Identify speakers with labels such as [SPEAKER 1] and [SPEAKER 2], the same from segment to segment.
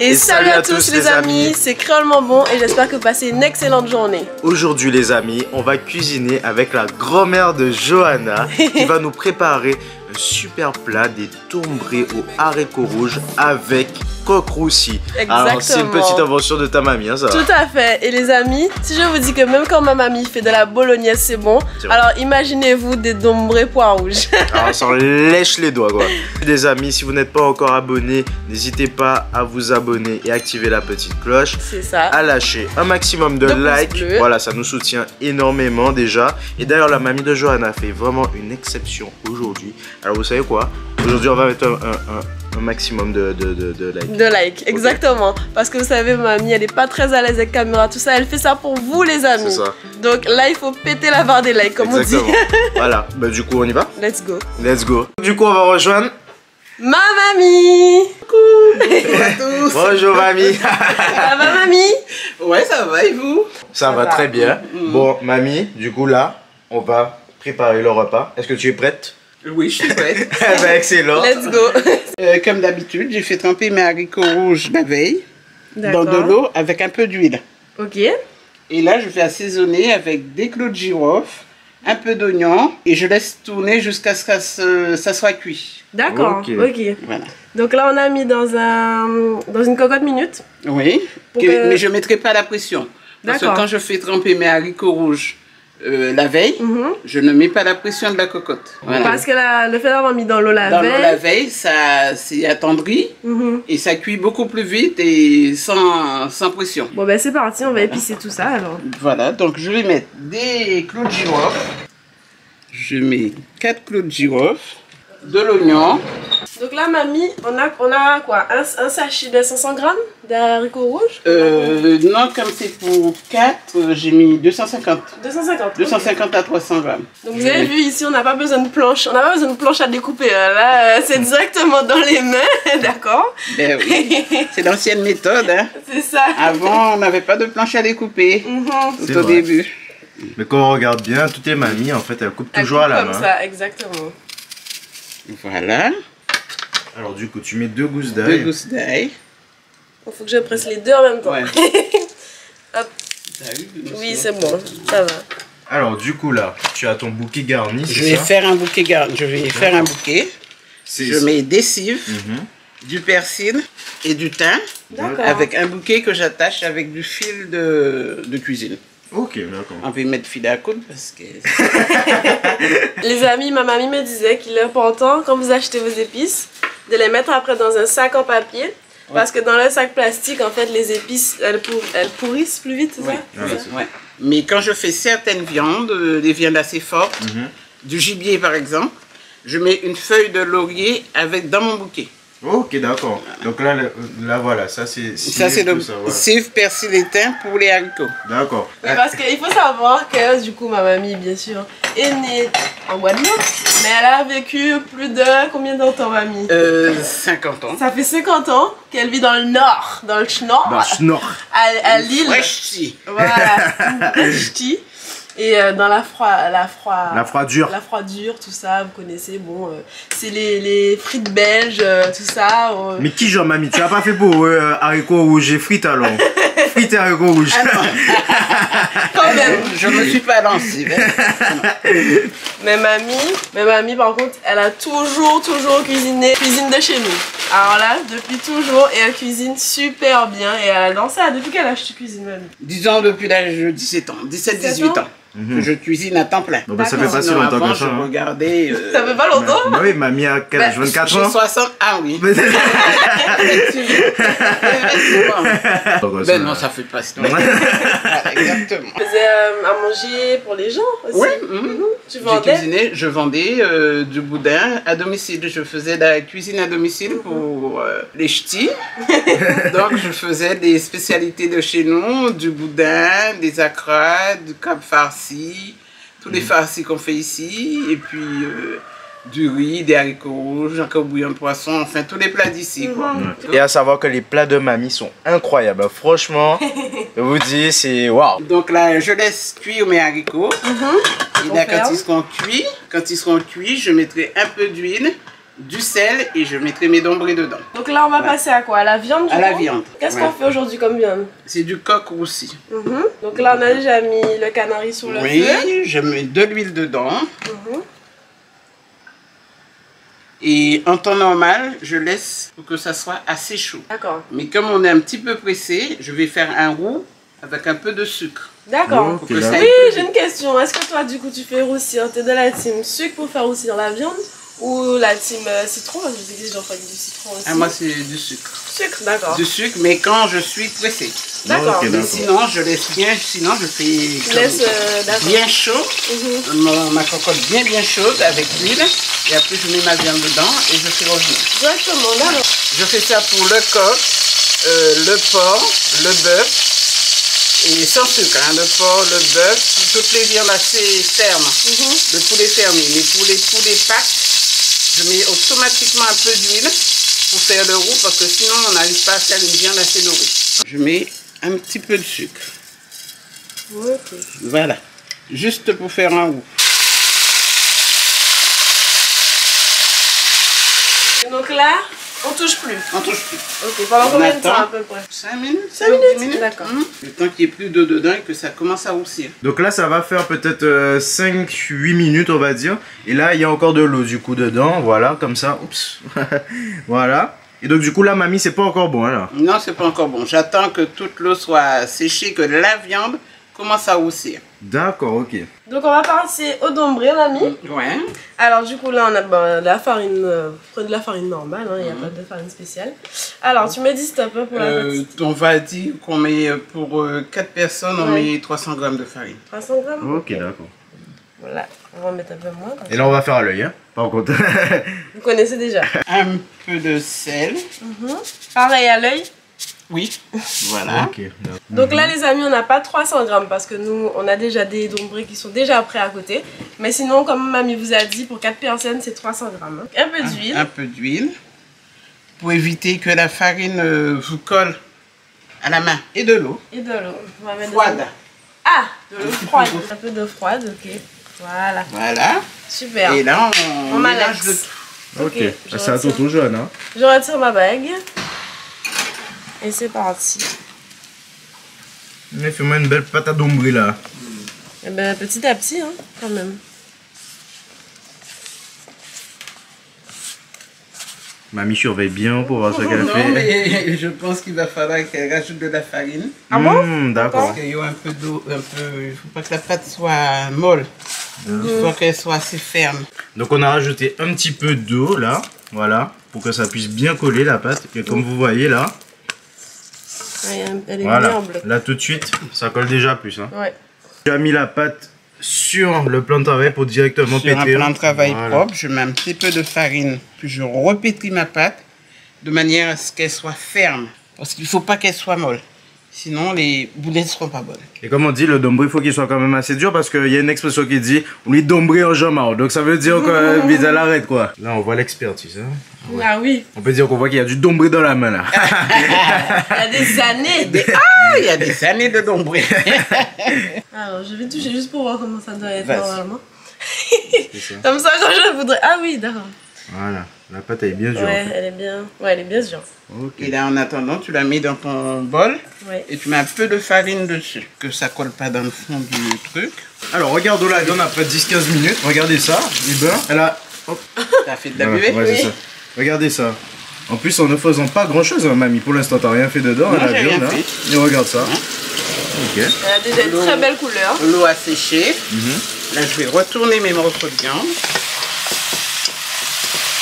[SPEAKER 1] Et salut à tous les amis, c'est Créolement Bon et j'espère que vous passez une excellente journée.
[SPEAKER 2] Aujourd'hui les amis, on va cuisiner avec la grand-mère de Johanna qui va nous préparer un super plat, des tourmerets aux haricots rouges avec coq roussi.
[SPEAKER 1] Exactement.
[SPEAKER 2] Alors c'est une petite invention de ta mamie, hein, ça va.
[SPEAKER 1] Tout à fait. Et les amis, si je vous dis que même quand ma mamie fait de la bolognaise, c'est bon. Alors imaginez-vous des tourmerets pois rouges.
[SPEAKER 2] Alors on s'en lèche les doigts quoi. Les amis, si vous n'êtes pas encore abonnés, n'hésitez pas à vous abonner et activer la petite cloche.
[SPEAKER 1] C'est ça.
[SPEAKER 2] À lâcher un maximum de likes. Voilà, ça nous soutient énormément déjà. Et d'ailleurs la mamie de Johanna fait vraiment une exception aujourd'hui. Alors vous savez quoi? Aujourd'hui on va mettre un maximum de likes.
[SPEAKER 1] De likes, exactement. Okay. Parce que vous savez, mamie, elle est pas très à l'aise avec caméra, tout ça. Elle fait ça pour vous, les amis.
[SPEAKER 2] C'est ça.
[SPEAKER 1] Donc là, il faut péter la barre des likes, comme
[SPEAKER 2] exactement.
[SPEAKER 1] On dit.
[SPEAKER 2] Voilà, bah, du coup, on y va?
[SPEAKER 1] Let's go.
[SPEAKER 2] Let's go. Du coup, on va rejoindre
[SPEAKER 1] ma mamie.
[SPEAKER 3] Coucou. Bonjour à tous.
[SPEAKER 2] Bonjour, mamie.
[SPEAKER 1] Ça va, mamie?
[SPEAKER 3] Ouais, ça va, et vous?
[SPEAKER 2] Ça va très bien. Bon, mamie, du coup, là, on va préparer le repas. Est-ce que tu es prête?
[SPEAKER 3] Oui, je suis prête.
[SPEAKER 2] Bah, excellent.
[SPEAKER 1] Let's go.
[SPEAKER 3] Comme d'habitude, j'ai fait tremper mes haricots rouges la veille dans de l'eau avec un peu d'huile.
[SPEAKER 1] Ok.
[SPEAKER 3] Et là, je vais assaisonner avec des clous de girofle, un peu d'oignon et je laisse tourner jusqu'à ce que ça soit cuit.
[SPEAKER 1] D'accord, ok.
[SPEAKER 3] Voilà.
[SPEAKER 1] Donc là, on a mis dans une cocotte minute.
[SPEAKER 3] Oui, mais je ne mettrai pas la pression. Parce que quand je fais tremper mes haricots rouges la veille, je ne mets pas la pression de la cocotte. Voilà.
[SPEAKER 1] Parce que le fait d'avoir mis dans l'eau la veille,
[SPEAKER 3] ça s'est attendri et ça cuit beaucoup plus vite et sans pression.
[SPEAKER 1] Bon ben c'est parti, on va épicer tout ça alors.
[SPEAKER 3] Voilà, donc je vais mettre des clous de girofle. Je mets 4 clous de girofle, de l'oignon.
[SPEAKER 1] Donc là, mamie, on a quoi? Un sachet de 500 grammes d'haricots rouges?
[SPEAKER 3] Non, comme c'est pour 4, j'ai mis 250.
[SPEAKER 1] 250?
[SPEAKER 3] 250 à 300 grammes.
[SPEAKER 1] Donc vous avez vu ici, on n'a pas besoin de planche. On n'a pas besoin de planche à découper. Là, c'est directement dans les mains, d'accord?
[SPEAKER 3] Ben oui, c'est l'ancienne méthode. Hein.
[SPEAKER 1] C'est ça.
[SPEAKER 3] Avant, on n'avait pas de planche à découper au début.
[SPEAKER 2] Mais quand on regarde bien, toutes les mamies, en fait, elles coupent toujours à la main.
[SPEAKER 1] Comme ça, exactement.
[SPEAKER 3] Voilà.
[SPEAKER 2] Alors du coup, tu mets 2 gousses d'ail.
[SPEAKER 3] 2 gousses d'ail.
[SPEAKER 1] Il faut que je presse les deux en même temps.
[SPEAKER 3] Ouais.
[SPEAKER 1] Hop. Oui, c'est bon, ça va.
[SPEAKER 2] Alors du coup là, tu as ton bouquet garni.
[SPEAKER 3] Je vais faire un bouquet garni. Je vais faire un bouquet. Je mets des cives, du persil et du thym avec un bouquet que j'attache avec du fil de cuisine.
[SPEAKER 2] Ok, d'accord.
[SPEAKER 3] On va mettre fil à coudre parce que...
[SPEAKER 1] Les amis, ma mamie me disait qu'il est important, quand vous achetez vos épices, de les mettre après dans un sac en papier. Ouais. Parce que dans le sac plastique, en fait, les épices, elles pourrissent plus vite, c'est ça?
[SPEAKER 3] Ouais. Mais quand je fais certaines viandes, des viandes assez fortes, du gibier par exemple, je mets une feuille de laurier dans mon bouquet.
[SPEAKER 2] Ok, d'accord. Donc là, voilà, ça c'est le
[SPEAKER 3] cive, persil et thym pour les haricots.
[SPEAKER 2] D'accord.
[SPEAKER 1] Parce qu'il faut savoir que, du coup, ma mamie, bien sûr, est née en Guadeloupe, mais elle a vécu plus de combien de temps, mamie?
[SPEAKER 3] 50 ans.
[SPEAKER 1] Ça fait 50 ans qu'elle vit dans le nord, dans le Schnorr.
[SPEAKER 2] Dans le Schnorr.
[SPEAKER 1] À l'île. Voilà, et dans la froidure, tout ça, vous connaissez, bon, c'est les frites belges, tout ça.
[SPEAKER 2] Mais qui genre, mamie, tu n'as pas fait pour haricots rouges et frites alors? Frites et haricots rouges.
[SPEAKER 3] Ah non. Quand même, je ne me suis pas lancée.
[SPEAKER 1] Mais mamie, par contre, elle a toujours cuisiné, cuisine de chez nous. Alors là, depuis toujours, et elle cuisine super bien. Et elle adore ça. Depuis quel âge tu cuisines, mamie?
[SPEAKER 3] Disons depuis l'âge de 17 ans, 17-18 ans. Que je cuisine à temps plein.
[SPEAKER 2] Bon, bah, ça fait pas si longtemps que ça.
[SPEAKER 3] Regardez,
[SPEAKER 1] ça fait pas longtemps?
[SPEAKER 2] Bah oui, mamie a quel âge? 24 ans?
[SPEAKER 3] J'ai 60. Ah oui. Ben non, ça fait pas si longtemps. Exactement.
[SPEAKER 1] Tu faisais à manger pour les gens aussi?
[SPEAKER 3] Oui.
[SPEAKER 1] Tu vendais?
[SPEAKER 3] Je vendais du boudin à domicile. Je faisais de la cuisine à domicile pour les ch'tis. Donc je faisais des spécialités de chez nous, du boudin, des acras, du cap farci, tous les farcis qu'on fait ici, et puis du riz, des haricots rouges, encore bouillon de poisson, enfin tous les plats d'ici.
[SPEAKER 2] Et à savoir que les plats de mamie sont incroyables. Franchement, je vous dis, c'est waouh.
[SPEAKER 3] Donc là, je laisse cuire mes haricots. Et là, quand ils seront cuits, je mettrai un peu d'huile du sel et je mettrai mes dombrés dedans.
[SPEAKER 1] Donc là, on va passer à quoi? À la viande du
[SPEAKER 3] À la
[SPEAKER 1] coup?
[SPEAKER 3] viande.
[SPEAKER 1] Qu'est-ce qu'on fait aujourd'hui comme viande?
[SPEAKER 3] C'est du coq roussi.
[SPEAKER 1] Donc là, on a déjà mis le canari sur le feu.
[SPEAKER 3] Oui, je mets de l'huile dedans. Et en temps normal, je laisse pour que ça soit assez chaud.
[SPEAKER 1] D'accord.
[SPEAKER 3] Mais comme on est un petit peu pressé, je vais faire un roux avec un peu de sucre.
[SPEAKER 1] D'accord.
[SPEAKER 2] Ok,
[SPEAKER 3] Pour que ça
[SPEAKER 1] Oui,
[SPEAKER 3] ait plus
[SPEAKER 1] j'ai une question. Est-ce que toi, du coup, tu fais roussir? T'es de la team sucre pour faire roussir la viande? Ou la team citron? Parce que je sais que les gens font avec du citron aussi.
[SPEAKER 3] Ah, moi, c'est du sucre.
[SPEAKER 1] Sucre, d'accord.
[SPEAKER 3] Du sucre, mais quand je suis pressé.
[SPEAKER 1] D'accord.
[SPEAKER 2] Ok,
[SPEAKER 3] Mais
[SPEAKER 2] d'accord.
[SPEAKER 3] sinon, je laisse bien, sinon je fais
[SPEAKER 1] Tu laisses, d'accord.
[SPEAKER 3] bien chaud, ma cocotte bien chaude avec l'huile, et après je mets ma viande dedans et je fais revenir.
[SPEAKER 1] Directement, d'accord.
[SPEAKER 3] Je fais ça pour le coq, le porc, le bœuf, et sans sucre, hein, le porc, le bœuf, toutes les viandes assez fermes, le poulet fermé, mais pour les poulets pâtes, je mets automatiquement un peu d'huile pour faire le roux, parce que sinon on n'arrive pas à faire une viande assez dorée. Je mets un petit peu de sucre.
[SPEAKER 1] Ok.
[SPEAKER 3] Voilà, juste pour faire un roux.
[SPEAKER 1] Donc là, on touche plus.
[SPEAKER 3] On touche plus.
[SPEAKER 1] Ok, pendant combien de temps à peu près?
[SPEAKER 3] 5 minutes
[SPEAKER 1] 5 minutes,
[SPEAKER 3] 10 minutes.
[SPEAKER 1] d'accord.
[SPEAKER 3] Le temps qu'il n'y ait plus d'eau dedans et que ça commence à roussir.
[SPEAKER 2] Donc là, ça va faire peut-être 5-8 minutes, on va dire. Et là, il y a encore de l'eau, du coup, dedans. Voilà, comme ça. Oups. Voilà. Et donc, du coup, là, mamie, c'est pas encore bon, alors.
[SPEAKER 3] Non, c'est pas encore bon. J'attends que toute l'eau soit séchée, que la viande commence à roussir.
[SPEAKER 2] D'accord, ok.
[SPEAKER 1] Donc on va passer au dombré, l'ami.
[SPEAKER 3] Ouais.
[SPEAKER 1] Alors du coup là on a de la farine, vous prenez de la farine normale, il n'y a pas de farine spéciale. Alors tu me dis stop pour la petite.
[SPEAKER 3] On va dire qu'on met pour 4 personnes, on met 300 g de farine.
[SPEAKER 1] 300 grammes.
[SPEAKER 2] Ok, d'accord.
[SPEAKER 1] Voilà, on va mettre un peu moins.
[SPEAKER 2] Et là, on va faire à l'œil, hein. Par contre.
[SPEAKER 1] Vous connaissez déjà.
[SPEAKER 3] Un peu de sel.
[SPEAKER 1] Pareil à l'œil.
[SPEAKER 3] Oui. Voilà.
[SPEAKER 2] Ok. d'accord.
[SPEAKER 1] Donc là les amis on n'a pas 300 grammes parce que nous on a déjà des dombrés qui sont déjà prêts à côté. Mais sinon comme mamie vous a dit pour 4 personnes c'est 300 grammes. Un peu d'huile.
[SPEAKER 3] Un peu d'huile. Pour éviter que la farine vous colle à la main. Et de l'eau.
[SPEAKER 1] Et de l'eau. On va mettre
[SPEAKER 3] Froide.
[SPEAKER 1] Ah, de l'eau froide. Un peu d'eau froide, ok. Voilà.
[SPEAKER 3] Voilà.
[SPEAKER 1] Super.
[SPEAKER 3] Et là on mélange
[SPEAKER 1] malaxe.
[SPEAKER 3] le tout.
[SPEAKER 2] Ok.
[SPEAKER 1] je
[SPEAKER 2] C'est à
[SPEAKER 1] retire.
[SPEAKER 2] tonton jaune, hein.
[SPEAKER 1] Je retire ma bague. Et c'est parti.
[SPEAKER 2] Mais fais-moi une belle pâte à dombré, là.
[SPEAKER 1] Et ben petit à petit, hein, quand même.
[SPEAKER 2] Mamie surveille bien pour voir ce qu'elle
[SPEAKER 3] Non,
[SPEAKER 2] fait.
[SPEAKER 3] mais je pense qu'il va falloir qu'elle rajoute de la farine.
[SPEAKER 1] Ah bon?
[SPEAKER 2] D'accord.
[SPEAKER 3] Parce qu'il y a un peu d'eau, il ne faut pas que la pâte soit molle. Il faut qu'elle soit assez ferme.
[SPEAKER 2] Donc on a rajouté un petit peu d'eau là, voilà, pour que ça puisse bien coller la pâte. Et comme vous voyez là,
[SPEAKER 1] Elle est
[SPEAKER 2] voilà,
[SPEAKER 1] bien bleue.
[SPEAKER 2] là tout de suite, ça colle déjà plus. Hein.
[SPEAKER 1] Ouais.
[SPEAKER 2] J'ai mis la pâte sur le plan de travail pour directement
[SPEAKER 3] Sur un
[SPEAKER 2] pétrir.
[SPEAKER 3] plan de travail
[SPEAKER 2] Voilà.
[SPEAKER 3] propre, je mets un petit peu de farine, puis je repétris ma pâte de manière à ce qu'elle soit ferme. Parce qu'il ne faut pas qu'elle soit molle. Sinon, les boulettes ne seront pas bonnes.
[SPEAKER 2] Et comme on dit, le dombré, il faut qu'il soit quand même assez dur parce qu'il y a une expression qui dit on lui dombré en jambe. Donc ça veut dire que vite à l'arrêt quoi. Là on voit l'expertise. Hein.
[SPEAKER 1] Ah oui.
[SPEAKER 2] On peut dire qu'on voit qu'il y a du dombré dans la main là.
[SPEAKER 1] Il y a des années.
[SPEAKER 3] Ah, il y a des années de dombré.
[SPEAKER 1] Alors je vais toucher juste pour voir comment ça doit être
[SPEAKER 3] Vas-y.
[SPEAKER 1] normalement.
[SPEAKER 2] C'est ça.
[SPEAKER 1] Comme ça quand je voudrais. Ah oui, d'accord.
[SPEAKER 2] Voilà, la pâte elle est bien dure.
[SPEAKER 1] Ouais, elle est bien. Ouais, elle est bien dure.
[SPEAKER 2] Ok.
[SPEAKER 3] Et là, en attendant, tu la mets dans ton bol
[SPEAKER 1] Ouais.
[SPEAKER 3] et tu mets un peu de farine dessus. Que ça colle pas dans le fond du truc.
[SPEAKER 2] Alors regarde là, elle donne après 10-15 minutes. Regardez ça, les beurre. Elle a. Hop.
[SPEAKER 3] T'as fait de la
[SPEAKER 2] Voilà,
[SPEAKER 3] buvette?
[SPEAKER 2] ouais, c'est
[SPEAKER 1] Oui.
[SPEAKER 2] ça. Regardez ça. En plus, en ne faisant pas grand chose, hein, mamie. Pour l'instant, t'as rien fait dedans.
[SPEAKER 3] Non,
[SPEAKER 2] elle a
[SPEAKER 3] j'ai
[SPEAKER 2] viande,
[SPEAKER 3] rien
[SPEAKER 2] là.
[SPEAKER 3] fait.
[SPEAKER 2] Et regarde ça. Ok.
[SPEAKER 1] Elle a déjà une très belle couleur.
[SPEAKER 3] L'eau a séché. Là, je vais retourner mes morceaux de viande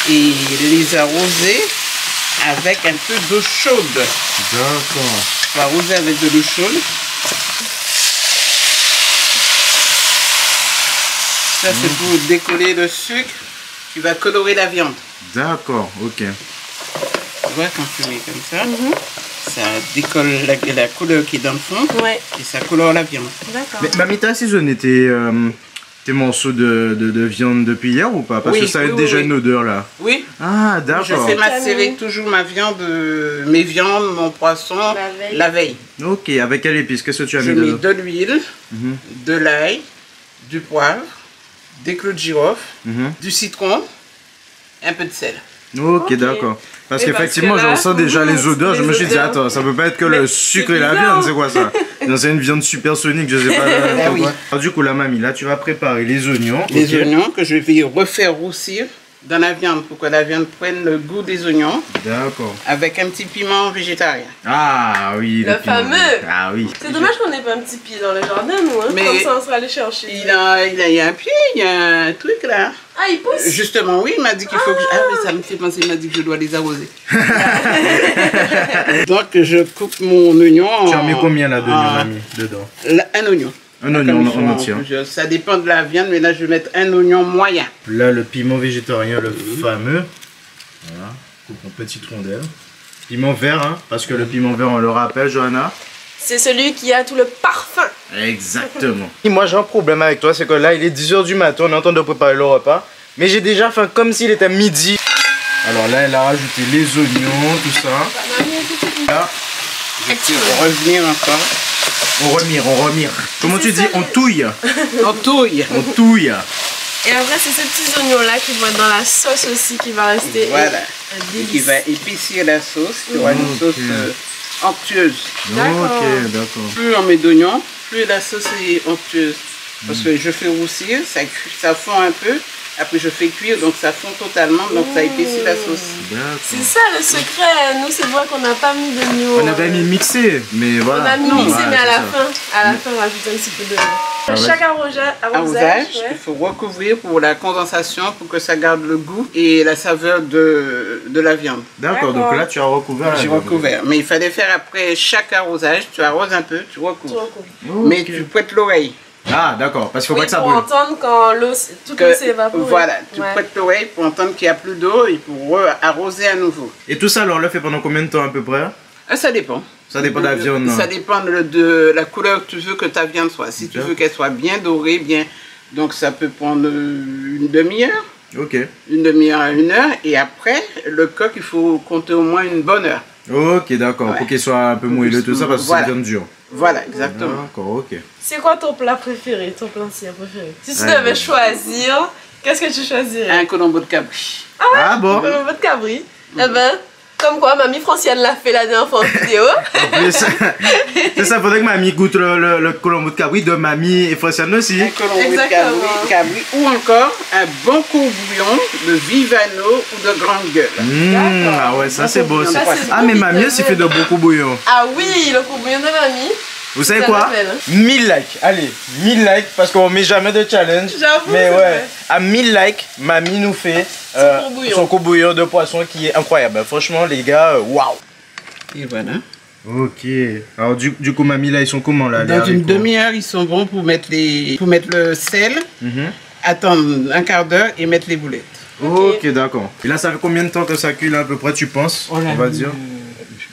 [SPEAKER 3] et les arroser avec un peu d'eau chaude.
[SPEAKER 2] D'accord.
[SPEAKER 3] Je vais arroser avec de l'eau chaude. Ça, c'est pour décoller le sucre qui va colorer la viande.
[SPEAKER 2] D'accord, ok.
[SPEAKER 3] Tu vois, quand tu mets comme ça, ça décolle la couleur qui est dans le fond
[SPEAKER 1] Ouais,
[SPEAKER 3] et ça colore la viande.
[SPEAKER 1] d'accord.
[SPEAKER 2] Mais mamie, t'as assaisonné tes morceaux de viande depuis hier ou pas? Parce
[SPEAKER 3] Oui,
[SPEAKER 2] que ça a
[SPEAKER 3] oui,
[SPEAKER 2] déjà
[SPEAKER 3] oui.
[SPEAKER 2] une odeur là.
[SPEAKER 3] Oui,
[SPEAKER 2] Ah,
[SPEAKER 3] je
[SPEAKER 2] d'accord.
[SPEAKER 3] fais macérer toujours ma viande, mes viandes, mon poisson,
[SPEAKER 1] veille.
[SPEAKER 3] la veille.
[SPEAKER 2] Ok, avec quelle épice? Qu'est-ce que tu as
[SPEAKER 3] Je
[SPEAKER 2] mis
[SPEAKER 3] mets
[SPEAKER 2] dedans?
[SPEAKER 3] de l'huile, de l'ail, du poivre, des clous de girofle,
[SPEAKER 2] Mhm.
[SPEAKER 3] du citron un peu de sel.
[SPEAKER 2] Ok, d'accord. Parce
[SPEAKER 1] Mais
[SPEAKER 2] qu'effectivement,
[SPEAKER 1] parce que là,
[SPEAKER 2] j'en sens déjà les odeurs. Je me suis dit,
[SPEAKER 1] odeurs.
[SPEAKER 2] attends, ça peut pas être que le sucre et la
[SPEAKER 1] bizarre.
[SPEAKER 2] viande, c'est quoi ça? Non, c'est une viande supersonique, je sais pas.
[SPEAKER 3] Ah oui.
[SPEAKER 2] Alors, du coup, la mamie, là, tu vas préparer les oignons.
[SPEAKER 3] Les
[SPEAKER 2] ok.
[SPEAKER 3] oignons que je vais refaire roussir dans la viande pour que la viande prenne le goût des oignons
[SPEAKER 2] D'accord.
[SPEAKER 3] avec un petit piment végétarien.
[SPEAKER 2] Ah oui,
[SPEAKER 1] Le
[SPEAKER 2] piment.
[SPEAKER 1] fameux.
[SPEAKER 2] Ah oui.
[SPEAKER 1] C'est dommage qu'on n'ait pas un petit pied dans le jardin, nous. Hein.
[SPEAKER 3] Mais-
[SPEAKER 1] Comme ça, on serait allé chercher.
[SPEAKER 3] Il y a un pied, il y a un truc là.
[SPEAKER 1] Ah, il pousse.
[SPEAKER 3] Justement, oui, il m'a dit qu'il faut que Ah oui, ça me fait penser, il m'a dit que je dois les arroser. Donc je coupe mon oignon
[SPEAKER 2] Tu as mis combien là dedans,
[SPEAKER 3] en-
[SPEAKER 2] mamie? Dedans.
[SPEAKER 3] Un oignon.
[SPEAKER 2] Un oignon
[SPEAKER 3] Comme
[SPEAKER 2] en entier.
[SPEAKER 3] Ça dépend de la viande, mais là je vais mettre un oignon moyen.
[SPEAKER 2] Là, le piment végétarien, le fameux. Voilà, coupe en petites rondelles. Piment vert, hein, parce que le piment vert, on le rappelle, Johanna.
[SPEAKER 1] C'est celui qui a tout le parfum.
[SPEAKER 2] Exactement. Et moi, j'ai un problème avec toi, c'est que là, il est 10 h du matin, on est en train de préparer le repas. Mais j'ai déjà faim comme s'il était midi. Alors là, elle a rajouté les oignons, tout ça. Là,
[SPEAKER 3] Je vais revenir encore.
[SPEAKER 2] on remire. Comment tu dis? On touille.
[SPEAKER 3] On touille.
[SPEAKER 2] On touille.
[SPEAKER 1] Et après, c'est ces petits oignons-là qui vont être dans la sauce aussi qui va rester.
[SPEAKER 3] Voilà.
[SPEAKER 1] un
[SPEAKER 3] Et
[SPEAKER 1] délice.
[SPEAKER 3] qui va épaissir la sauce. Il y aura une sauce onctueuse.
[SPEAKER 1] D'accord.
[SPEAKER 2] Ok, d'accord.
[SPEAKER 3] Plus on met d'oignons, plus la sauce est onctueuse. Parce que je fais roussir, ça fond un peu. Après je fais cuire, donc ça fond totalement, donc ça épaissit la sauce.
[SPEAKER 1] C'est ça le secret. Nous, c'est vrai qu'on n'a pas mis d'oignons.
[SPEAKER 2] On avait mis mixé, mais voilà.
[SPEAKER 1] On a mis
[SPEAKER 2] Non,
[SPEAKER 1] mixé,
[SPEAKER 2] ouais,
[SPEAKER 1] mais à
[SPEAKER 2] c'est
[SPEAKER 1] la
[SPEAKER 2] ça.
[SPEAKER 1] fin. À la fin, on rajoute un petit peu de.
[SPEAKER 2] Ah ouais.
[SPEAKER 1] Chaque arrosage,
[SPEAKER 3] Arrosage,
[SPEAKER 1] ouais.
[SPEAKER 3] il faut recouvrir pour la condensation, pour que ça garde le goût et la saveur de la viande.
[SPEAKER 2] D'accord, donc là, tu as recouvert.
[SPEAKER 3] J'ai recouvert. Mais il fallait faire après chaque arrosage, tu arroses un peu, tu
[SPEAKER 1] Tu
[SPEAKER 3] recouvres.
[SPEAKER 1] recouvres.
[SPEAKER 3] Mais tu prêtes l'oreille.
[SPEAKER 2] Ah, d'accord, parce qu'il faut
[SPEAKER 1] Oui,
[SPEAKER 2] pas que ça
[SPEAKER 1] pour
[SPEAKER 2] brûle.
[SPEAKER 1] entendre quand l'eau, toute l'eau s'est évaporée.
[SPEAKER 3] Voilà, tu
[SPEAKER 1] Ouais.
[SPEAKER 3] prêtes l'oreille pour entendre qu'il n'y a plus d'eau et pour arroser à nouveau.
[SPEAKER 2] Et tout ça, alors, on le fait pendant combien de temps à peu près?
[SPEAKER 3] Ah, ça dépend.
[SPEAKER 2] Ça dépend de la viande, non?
[SPEAKER 3] Ça dépend de la couleur que tu veux que ta viande soit. Si tu veux qu'elle soit bien dorée, bien, donc ça peut prendre une demi-heure,
[SPEAKER 2] Ok.
[SPEAKER 3] une demi-heure à 1 heure. Et après, le coq, il faut compter au moins une bonne heure.
[SPEAKER 2] Ok, d'accord,
[SPEAKER 3] Ouais.
[SPEAKER 2] pour qu'il soit un peu moelleux, tout ça, parce que
[SPEAKER 3] Voilà.
[SPEAKER 2] c'est bien dur.
[SPEAKER 3] Voilà, exactement.
[SPEAKER 2] D'accord, ok.
[SPEAKER 1] C'est quoi ton plat préféré, ton plat préféré? Si tu
[SPEAKER 2] Ouais,
[SPEAKER 1] devais
[SPEAKER 2] ouais.
[SPEAKER 1] choisir, qu'est-ce que tu choisirais?
[SPEAKER 3] Un colombo de cabri.
[SPEAKER 2] Ah bon?
[SPEAKER 1] Votre cabri. Eh ben, comme quoi, mamie Franciane l'a fait la dernière fois en vidéo.
[SPEAKER 2] En plus, c'est ça, faudrait que mamie goûte le colombo de cabri de mamie et Franciane aussi.
[SPEAKER 3] Un colombo de
[SPEAKER 1] Exactement.
[SPEAKER 3] cabri ou encore un bon courbouillon de Vivano ou de grande gueule.
[SPEAKER 1] D'accord.
[SPEAKER 2] Ah ouais, ça c'est beau.
[SPEAKER 3] Ça,
[SPEAKER 2] ça.
[SPEAKER 3] c'est
[SPEAKER 2] Ah, mais mamie aussi fait de beaucoup bouillon.
[SPEAKER 1] Ah oui, le courbouillon de mamie.
[SPEAKER 2] Vous savez
[SPEAKER 1] Ça
[SPEAKER 2] quoi?
[SPEAKER 1] rappelle.
[SPEAKER 2] 1000 likes, allez, 1000 likes parce qu'on met jamais de challenge.
[SPEAKER 1] J'avoue,
[SPEAKER 2] Mais
[SPEAKER 1] c'est
[SPEAKER 2] ouais,
[SPEAKER 1] vrai.
[SPEAKER 2] à 1000 likes, mamie nous fait
[SPEAKER 1] courbouillon.
[SPEAKER 2] son courbouillon de poisson qui est incroyable. Franchement, les gars, waouh!
[SPEAKER 3] Et voilà.
[SPEAKER 2] Ok, alors du coup, mamie, là, ils sont comment là? les
[SPEAKER 3] Dans une
[SPEAKER 2] haricots?
[SPEAKER 3] demi-heure, ils sont bons pour mettre le sel,
[SPEAKER 2] Mhm.
[SPEAKER 3] attendre un quart d'heure et mettre les boulettes.
[SPEAKER 2] Ok, d'accord. Et là, ça fait combien de temps que ça cuit là, à peu près, tu penses? On va dire.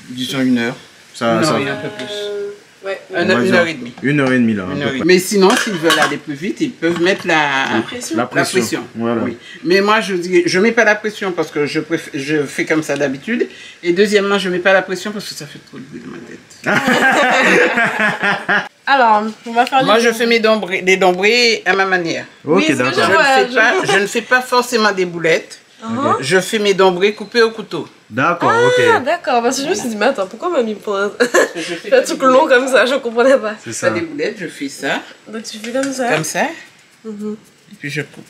[SPEAKER 3] Disons 1 heure.
[SPEAKER 2] Ça,
[SPEAKER 3] Non,
[SPEAKER 2] ça...
[SPEAKER 3] il y a un peu plus.
[SPEAKER 1] Ouais.
[SPEAKER 2] on va
[SPEAKER 3] Une
[SPEAKER 2] dire
[SPEAKER 3] heure et demie.
[SPEAKER 2] 1h30 là. à peu près.
[SPEAKER 3] Mais sinon, s'ils veulent aller plus vite, ils peuvent mettre la
[SPEAKER 1] Pression.
[SPEAKER 2] La
[SPEAKER 3] la
[SPEAKER 2] pression.
[SPEAKER 3] pression.
[SPEAKER 2] Voilà.
[SPEAKER 3] Oui. Mais moi, je mets pas la pression parce que je fais comme ça d'habitude. Et deuxièmement, je mets pas la pression parce que ça fait trop de bruit dans ma tête.
[SPEAKER 1] Alors, on va faire
[SPEAKER 3] Moi,
[SPEAKER 1] les-
[SPEAKER 3] je fais des dombrés à ma manière.
[SPEAKER 1] Oui,
[SPEAKER 2] Ok,
[SPEAKER 1] est-ce que
[SPEAKER 2] d'accord.
[SPEAKER 3] Je ne fais pas forcément des boulettes.
[SPEAKER 1] Uh-huh.
[SPEAKER 3] Je fais mes dombrés coupés au couteau.
[SPEAKER 2] D'accord,
[SPEAKER 1] Ah,
[SPEAKER 2] ok.
[SPEAKER 1] d'accord. Parce que je me suis dit, mais attends, pourquoi mamie me prend
[SPEAKER 3] Je fais
[SPEAKER 1] fait
[SPEAKER 3] pas
[SPEAKER 1] un
[SPEAKER 3] des
[SPEAKER 1] truc
[SPEAKER 3] boulettes.
[SPEAKER 1] long comme ça? Je comprenais pas.
[SPEAKER 2] C'est
[SPEAKER 3] Pas
[SPEAKER 2] ça.
[SPEAKER 3] des boulettes, je fais ça,
[SPEAKER 1] Donc tu fais comme ça.
[SPEAKER 3] comme ça,
[SPEAKER 1] Mhm.
[SPEAKER 3] et puis je coupe.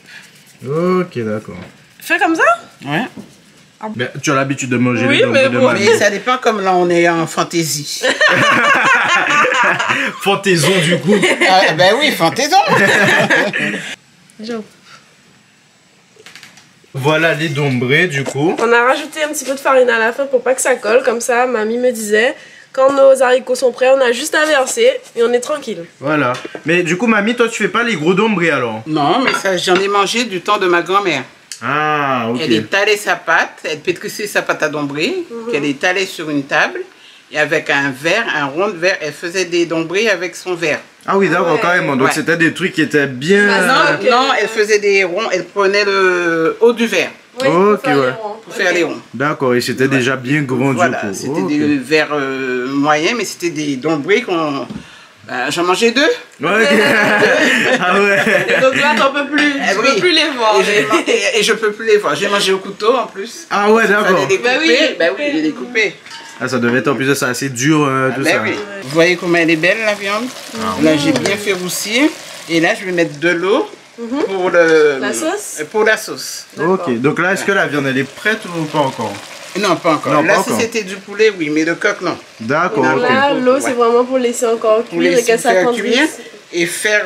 [SPEAKER 2] Ok, d'accord.
[SPEAKER 1] Fais comme ça?
[SPEAKER 3] Ouais.
[SPEAKER 2] Mais tu as l'habitude de manger
[SPEAKER 1] Oui,
[SPEAKER 2] les dents
[SPEAKER 1] mais
[SPEAKER 2] de
[SPEAKER 1] bon,
[SPEAKER 2] mamie.
[SPEAKER 3] Mais ça dépend comme là on est en fantaisie.
[SPEAKER 2] Fantaison du coup.
[SPEAKER 3] Ah, ben oui, fantaison.
[SPEAKER 1] Joe.
[SPEAKER 2] Voilà les dombrés du coup.
[SPEAKER 1] On a rajouté un petit peu de farine à la fin pour pas que ça colle. Comme ça, mamie me disait, quand nos haricots sont prêts, on a juste à verser et on est tranquille.
[SPEAKER 2] Voilà. Mais du coup, mamie, toi, tu fais pas les gros dombrés alors?
[SPEAKER 3] Non, mais ça, j'en ai mangé du temps de ma grand-mère.
[SPEAKER 2] Ah, ok.
[SPEAKER 3] Elle étalait sa pâte, elle pétrissait sa pâte à dombrés, qu'elle étalait sur une table. Et avec un verre, un rond de verre, elle faisait des dombrés avec son verre.
[SPEAKER 2] Ah oui, d'accord,
[SPEAKER 1] Ouais.
[SPEAKER 2] carrément. Donc
[SPEAKER 3] Ouais.
[SPEAKER 2] c'était des trucs qui étaient bien.
[SPEAKER 1] Bah,
[SPEAKER 3] Non,
[SPEAKER 1] ok.
[SPEAKER 3] non, elle faisait des ronds, elle prenait le haut du verre
[SPEAKER 1] Oui,
[SPEAKER 2] Ok,
[SPEAKER 1] pour faire
[SPEAKER 2] ouais.
[SPEAKER 1] les ronds.
[SPEAKER 3] pour faire les ronds.
[SPEAKER 2] D'accord, et c'était déjà bien grand
[SPEAKER 3] Voilà,
[SPEAKER 2] du coup.
[SPEAKER 3] c'était
[SPEAKER 2] Ok.
[SPEAKER 3] des verres moyens, mais c'était des dombrés J'en mangeais 2.
[SPEAKER 2] Ouais, ok. Ah ouais.
[SPEAKER 1] Et donc là, t'en peux plus. Tu
[SPEAKER 3] oui.
[SPEAKER 1] peux plus les voir.
[SPEAKER 3] Et je peux plus les voir. J'ai mangé au couteau en plus.
[SPEAKER 2] Ah ouais, d'accord.
[SPEAKER 3] Fallait les couper.
[SPEAKER 1] Bah oui,
[SPEAKER 3] Bah oui, je les couper.
[SPEAKER 2] Ah, ça devait être en plus de ça assez dur, tout
[SPEAKER 3] Bah
[SPEAKER 2] ça.
[SPEAKER 3] oui. Vous voyez comment elle est belle la viande? Là, j'ai bien fait roussir. Et là, je vais mettre de l'eau pour
[SPEAKER 1] La sauce?
[SPEAKER 3] Pour la sauce.
[SPEAKER 2] Ok, donc là, est-ce que la viande, elle est prête ou pas encore?
[SPEAKER 3] Non, pas encore.
[SPEAKER 2] Non,
[SPEAKER 3] Là,
[SPEAKER 2] pas
[SPEAKER 3] si
[SPEAKER 2] encore.
[SPEAKER 3] c'était du poulet, oui, mais le coq, non.
[SPEAKER 2] D'accord,
[SPEAKER 3] Non,
[SPEAKER 2] ok.
[SPEAKER 1] Là, l'eau, c'est
[SPEAKER 3] Ouais.
[SPEAKER 1] vraiment pour laisser encore
[SPEAKER 3] Pour
[SPEAKER 1] cuire et
[SPEAKER 3] laisser
[SPEAKER 1] que ça
[SPEAKER 3] faire
[SPEAKER 1] attendrisse.
[SPEAKER 3] cuire et faire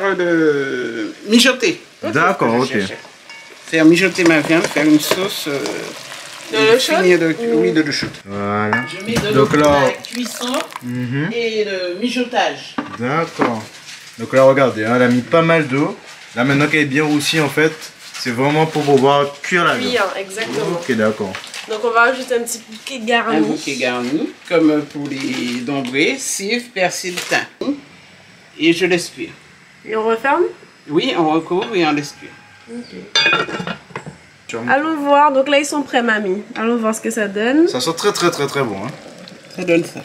[SPEAKER 3] mijoter.
[SPEAKER 2] D'accord, ok.
[SPEAKER 3] Faire mijoter ma viande, faire une sauce.
[SPEAKER 1] De l'eau chaude?
[SPEAKER 3] Oui, de l'eau chaude.
[SPEAKER 2] Voilà.
[SPEAKER 3] Je mets de
[SPEAKER 2] Donc
[SPEAKER 3] l'eau
[SPEAKER 2] là-
[SPEAKER 3] pour la cuisson
[SPEAKER 2] Mhm.
[SPEAKER 3] et le mijotage.
[SPEAKER 2] D'accord. Donc là, regardez, hein, elle a mis pas mal d'eau. Là, maintenant qu'elle est bien roussie, en fait, c'est vraiment pour pouvoir cuire la viande.
[SPEAKER 1] Cuire, exactement.
[SPEAKER 2] Ok, d'accord.
[SPEAKER 1] Donc on va ajouter un petit bouquet
[SPEAKER 3] Un
[SPEAKER 1] garni.
[SPEAKER 3] bouquet garni, comme pour les dombrés, cive, persil, thym. Et je laisse cuire.
[SPEAKER 1] Et on referme.
[SPEAKER 3] Oui, on recouvre et on laisse cuire.
[SPEAKER 1] Allons voir. Donc là, ils sont prêts, mamie. Allons voir ce que ça donne.
[SPEAKER 2] Ça sent très bon. Hein.
[SPEAKER 3] Ça donne ça.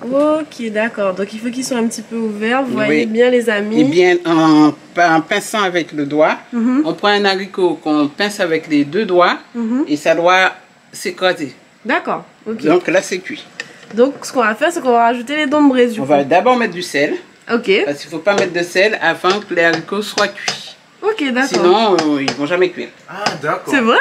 [SPEAKER 1] Ok, d'accord. Donc il faut qu'ils soient un petit peu ouverts. Vous
[SPEAKER 3] Oui.
[SPEAKER 1] voyez bien, les amis.
[SPEAKER 3] Et bien, en pinçant avec le doigt,
[SPEAKER 1] Mhm.
[SPEAKER 3] on prend un haricot qu'on pince avec les 2 doigts
[SPEAKER 1] Mhm.
[SPEAKER 3] et ça doit s'écraser.
[SPEAKER 1] D'accord. Ok.
[SPEAKER 3] Donc là, c'est cuit.
[SPEAKER 1] Donc ce qu'on va faire, c'est qu'on va rajouter les dombrés du
[SPEAKER 3] On
[SPEAKER 1] coup.
[SPEAKER 3] va d'abord mettre du sel,
[SPEAKER 1] Ok.
[SPEAKER 3] parce qu'il ne faut pas mettre de sel avant que les haricots soient cuits.
[SPEAKER 1] Ok, d'accord.
[SPEAKER 3] Sinon, ils ne vont jamais cuire.
[SPEAKER 2] Ah, d'accord.
[SPEAKER 1] C'est vrai?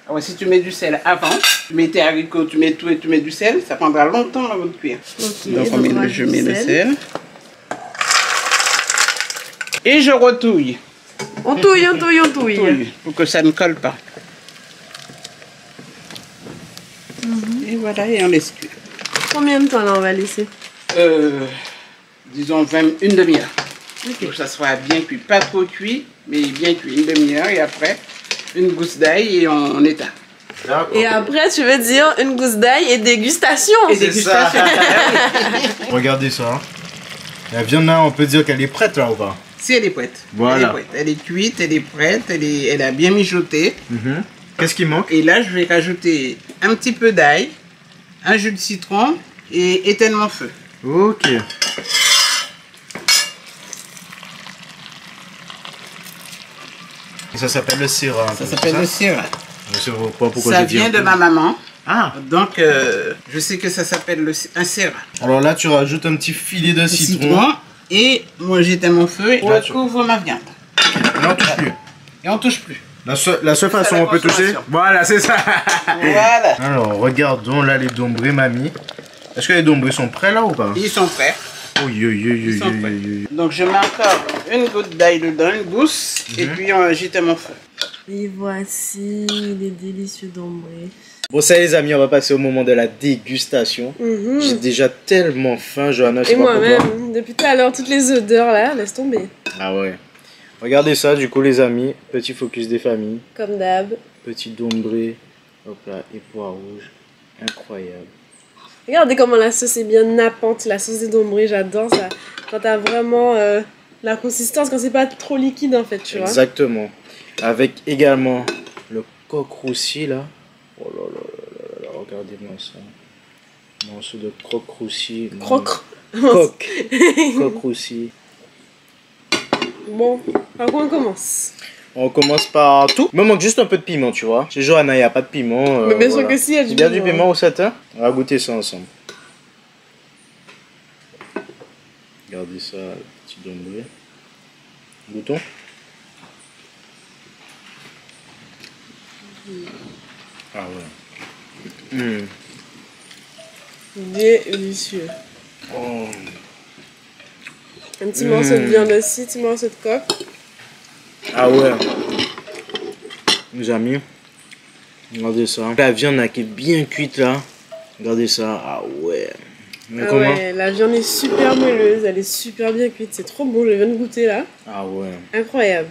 [SPEAKER 3] Ah ouais, si tu mets du sel avant, tu mets tes haricots, tu mets tout et tu mets du sel, ça prendra longtemps avant de cuire.
[SPEAKER 1] Ok.
[SPEAKER 3] Donc
[SPEAKER 1] on rajoute
[SPEAKER 3] je
[SPEAKER 1] du
[SPEAKER 3] mets le sel. Et je retouille.
[SPEAKER 1] On touille, on touille, on touille.
[SPEAKER 3] Touille, pour que ça ne colle pas. Et voilà, et on laisse cuire.
[SPEAKER 1] Combien de temps là on va laisser?
[SPEAKER 3] Disons une demi-heure.
[SPEAKER 1] Ok.
[SPEAKER 3] Pour que ça soit bien cuit. Pas trop cuit, mais bien cuit. Une demi-heure et après, une gousse d'ail et on éteint.
[SPEAKER 2] D'accord.
[SPEAKER 1] Et après, tu veux dire une gousse d'ail et dégustation.
[SPEAKER 3] Et
[SPEAKER 2] C'est ça.
[SPEAKER 3] dégustation.
[SPEAKER 2] Regardez ça. Hein. La viande là, on peut dire qu'elle est prête là ou pas?
[SPEAKER 3] Si elle est prête.
[SPEAKER 2] Voilà.
[SPEAKER 3] Elle est prête. Elle est cuite, elle est prête, elle a bien mijoté.
[SPEAKER 2] Mhm. Qu'est-ce qui manque?
[SPEAKER 3] Et là, je vais rajouter un petit peu d'ail, un jus de citron et éteindre mon feu.
[SPEAKER 2] Ok. Ça s'appelle le syrah.
[SPEAKER 3] Ça s'appelle le syrah.
[SPEAKER 2] Je sais pas pourquoi
[SPEAKER 3] Ça
[SPEAKER 2] j'ai dit
[SPEAKER 3] vient
[SPEAKER 2] un
[SPEAKER 3] de
[SPEAKER 2] peu.
[SPEAKER 3] ma maman.
[SPEAKER 2] Ah.
[SPEAKER 3] Donc, je sais que ça s'appelle un syrah.
[SPEAKER 2] Alors là, tu rajoutes un petit filet de citron.
[SPEAKER 3] Et moi, j'éteins mon feu et
[SPEAKER 2] Là,
[SPEAKER 3] je couvre ma viande.
[SPEAKER 2] Là, on touche plus.
[SPEAKER 3] Et on touche plus.
[SPEAKER 2] La seule façon
[SPEAKER 3] la
[SPEAKER 2] où on peut toucher.
[SPEAKER 3] consommation.
[SPEAKER 2] Voilà, c'est ça.
[SPEAKER 3] Voilà.
[SPEAKER 2] Alors, regardons là les dombrés, mamie. Est-ce que les dombrés sont prêts là ou pas?
[SPEAKER 3] Ils sont prêts.
[SPEAKER 2] Oui, oui, oui,
[SPEAKER 3] Ils sont
[SPEAKER 2] oui,
[SPEAKER 3] prêts.
[SPEAKER 2] oui, oui.
[SPEAKER 3] Donc, je mets encore une goutte d'ail dedans, une gousse. Et puis, j'éteins mon feu.
[SPEAKER 1] Et voici les délicieux dombrés.
[SPEAKER 2] Bon, ça les amis, on va passer au moment de la dégustation. J'ai déjà tellement faim, Johanna. je sais
[SPEAKER 1] Et
[SPEAKER 2] pas pourquoi.
[SPEAKER 1] moi-même, depuis tout à l'heure, toutes les odeurs là, laisse tomber.
[SPEAKER 2] Ah ouais. Regardez ça, du coup, les amis. Petit focus des familles.
[SPEAKER 1] Comme d'hab.
[SPEAKER 2] Petit dombré. Hop là, et pois rouge. Incroyable.
[SPEAKER 1] Regardez comment la sauce est bien nappante, la sauce des dombrés, j'adore ça. Quand t'as vraiment la consistance, quand c'est pas trop liquide en fait, tu vois.
[SPEAKER 2] Exactement. Avec également le coq roussi là. Oh là là là là là, regardez-moi ça. Morceau de croque roussi.
[SPEAKER 1] Croque.
[SPEAKER 2] Coq. Coq roussi.
[SPEAKER 1] Bon, par quoi on commence?
[SPEAKER 2] On commence par tout. Il me manque juste un peu de piment, tu vois. Chez Johanna, il n'y a pas de piment.
[SPEAKER 1] Mais bien sûr que si, il y a du
[SPEAKER 2] Il y a du
[SPEAKER 1] piment.
[SPEAKER 2] piment au satin. On va goûter ça ensemble. Regardez ça, le petit dombré. Goûtons. Ah ouais.
[SPEAKER 1] Délicieux.
[SPEAKER 2] Oh.
[SPEAKER 1] Un petit morceau de viande aussi, un petit morceau de coq.
[SPEAKER 2] Ah ouais. Les amis, regardez ça. La viande là, qui est bien cuite là. Regardez ça. Ah ouais. Mais
[SPEAKER 1] Ah
[SPEAKER 2] comment?
[SPEAKER 1] ouais, la viande est super moelleuse, elle est super bien cuite, c'est trop bon, je viens de goûter là.
[SPEAKER 2] Ah ouais.
[SPEAKER 1] Incroyable.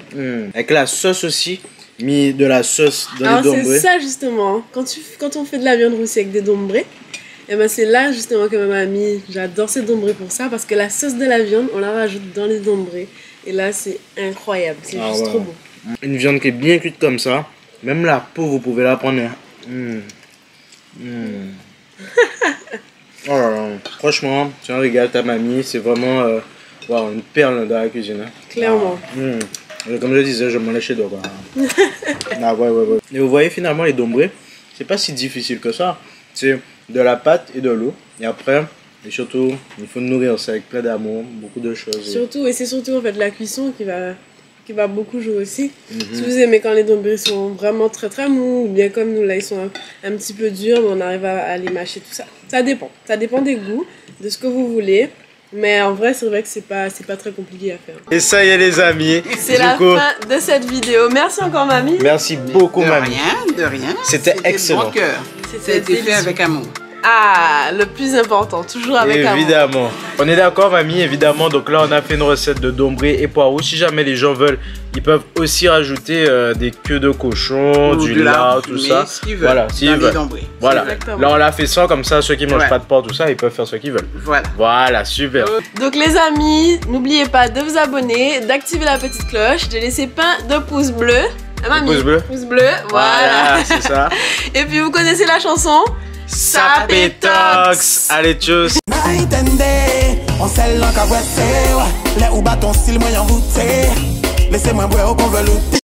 [SPEAKER 2] Avec la sauce aussi. Mis de la sauce dans
[SPEAKER 1] Alors
[SPEAKER 2] les dombrés.
[SPEAKER 1] c'est ça justement, hein. Quand on fait de la viande roussie avec des dombrés, et ben c'est là justement que ma mamie, j'adore ces dombrés pour ça, parce que la sauce de la viande, on la rajoute dans les dombrés. Et là c'est incroyable, c'est
[SPEAKER 2] Ah
[SPEAKER 1] juste
[SPEAKER 2] ouais.
[SPEAKER 1] trop bon.
[SPEAKER 2] Une viande qui est bien cuite comme ça. Même la peau, vous pouvez la prendre. Oh là là. Franchement, tu regardes ta mamie, c'est vraiment Wow, une perle dans la cuisine. Hein.
[SPEAKER 1] Clairement.
[SPEAKER 2] Comme je disais, je m'en lèche les doigts. Ah, ouais. Et vous voyez finalement les dombrés, c'est pas si difficile que ça. C'est de la pâte et de l'eau. Et après, et surtout, il faut nourrir ça avec plein d'amour, beaucoup de choses.
[SPEAKER 1] Surtout, et c'est surtout en fait la cuisson qui va beaucoup jouer aussi. Si vous aimez quand les dombrés sont vraiment très très mous, ou bien comme nous là, ils sont un petit peu durs, mais on arrive à les mâcher, tout ça. Ça dépend des goûts, de ce que vous voulez. Mais en vrai, c'est vrai que c'est pas très compliqué à faire.
[SPEAKER 2] Et ça y est les amis.
[SPEAKER 1] C'est la fin de cette vidéo. Merci encore mamie.
[SPEAKER 2] Merci beaucoup mamie.
[SPEAKER 3] De rien.
[SPEAKER 2] C'était excellent.
[SPEAKER 3] De bon cœur. Ça a été fait avec amour.
[SPEAKER 1] Ah, le plus important, toujours avec amour.
[SPEAKER 2] Évidemment. On est d'accord mamie, évidemment. Donc là, on a fait une recette de dombré et poireaux. Si jamais les gens veulent, ils peuvent aussi rajouter des queues de cochon, du lard, tout ça. Voilà, s'ils veulent. Voilà. Là, on l'a fait sans, comme ça, ceux qui mangent pas de porc, tout ça, ils peuvent faire ce qu'ils veulent. Voilà, super.
[SPEAKER 1] Donc les amis, n'oubliez pas de vous abonner, d'activer la petite cloche, de laisser plein de pouces bleus.
[SPEAKER 2] Pouce bleu.
[SPEAKER 1] Pouce bleu, voilà.
[SPEAKER 2] C'est ça.
[SPEAKER 1] Et puis vous connaissez la chanson
[SPEAKER 2] Sapetox. Allez, tchuss.
[SPEAKER 4] On sait l'encavouette, les ou bâton style moyen voûté. Laissez-moi boire au convelu.